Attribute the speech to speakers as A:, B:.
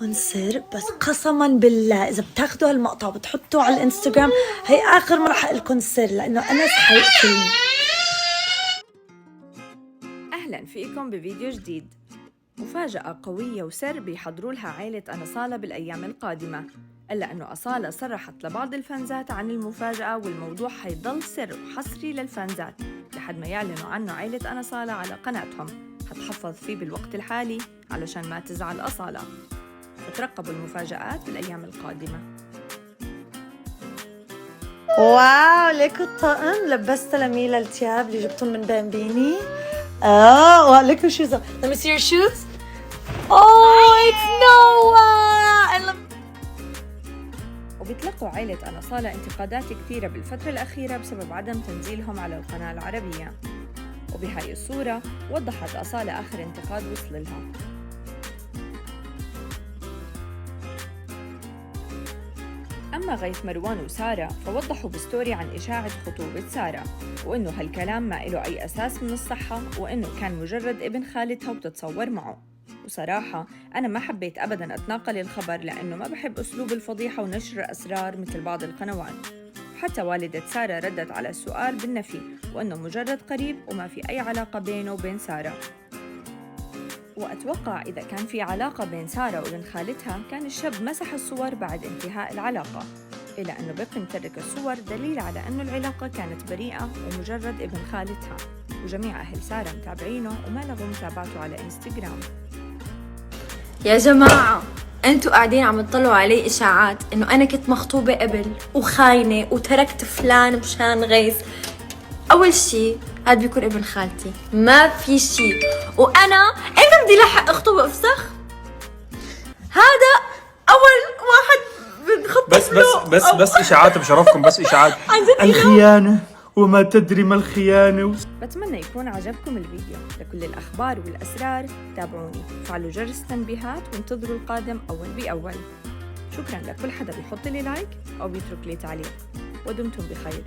A: لكم سر، بس قسما بالله إذا بتاخدوا هالمقطع وبتحطوه على الانستغرام هي آخر مرة رح أقلكم سر، لأنه أنس حيقتلني.
B: أهلا فيكم بفيديو جديد. مفاجأة قوية وسر بيحضروا لها عائلة أناصالة بالأيام القادمة، إلا أنه أصالة صرحت لبعض الفانزات عن المفاجأة، والموضوع حيضل سر وحصري للفانزات لحد ما يعلنوا عنه عائلة أناصالة على قناتهم. حتحفظ فيه بالوقت الحالي علشان ما تزعل أصالة، فترقبوا المفاجآت بالأيام القادمة.
A: واو، ليكو الطقم لبست لميلا التياب اللي جبتهم من بامبيني. وليكو shoes. Let me see your shoes. Oh, it's Noah. I love.
B: وبيتلقوا عائلة أناصالة انتقادات كثيرة بالفترة الأخيرة بسبب عدم تنزيلهم على القناة العربية، وبهاي الصورة وضحت أصالة آخر انتقاد وصل لها. أما غيث مروان وسارة فوضحوا بستوري عن إشاعة خطوبة سارة، وإنه هالكلام ما إله أي أساس من الصحة، وإنه كان مجرد ابن خالتها وبتتصور معه. وصراحة أنا ما حبيت أبداً أتناقل الخبر، لأنه ما بحب أسلوب الفضيحة ونشر الأسرار مثل بعض القنوات. وحتى والدة سارة ردت على السؤال بالنفي، وإنه مجرد قريب وما في أي علاقة بينه وبين سارة. وأتوقع إذا كان في علاقة بين سارة وابن خالتها كان الشاب مسح الصور بعد انتهاء العلاقة، إلا أنه بقي مترك الصور دليل على أنه العلاقة كانت بريئة ومجرد ابن خالتها. وجميع أهل سارة متابعينه وما لغوا متابعته على إنستغرام.
C: يا جماعة، انتوا قاعدين عم تطلعوا علي اشاعات انه انا كنت مخطوبة قبل وخاينة وتركت فلان مشان غيث. اول شي هاد بيكون ابن خالتي، ما في شي. وانا امتى بدي لحق اخطب افسخ؟ هذا اول واحد بنخطب له.
D: بس اشاعات بشرفكم، بس اشاعات. الخيانة وما تدري ما الخيانة.
B: بتمنى يكون عجبكم الفيديو. لكل الأخبار والأسرار تابعوني، فعلوا جرس التنبيهات وانتظروا القادم أول بأول. شكراً لكل حدا بيحط لي لايك أو بيترك لي تعليق، ودمتم بخير.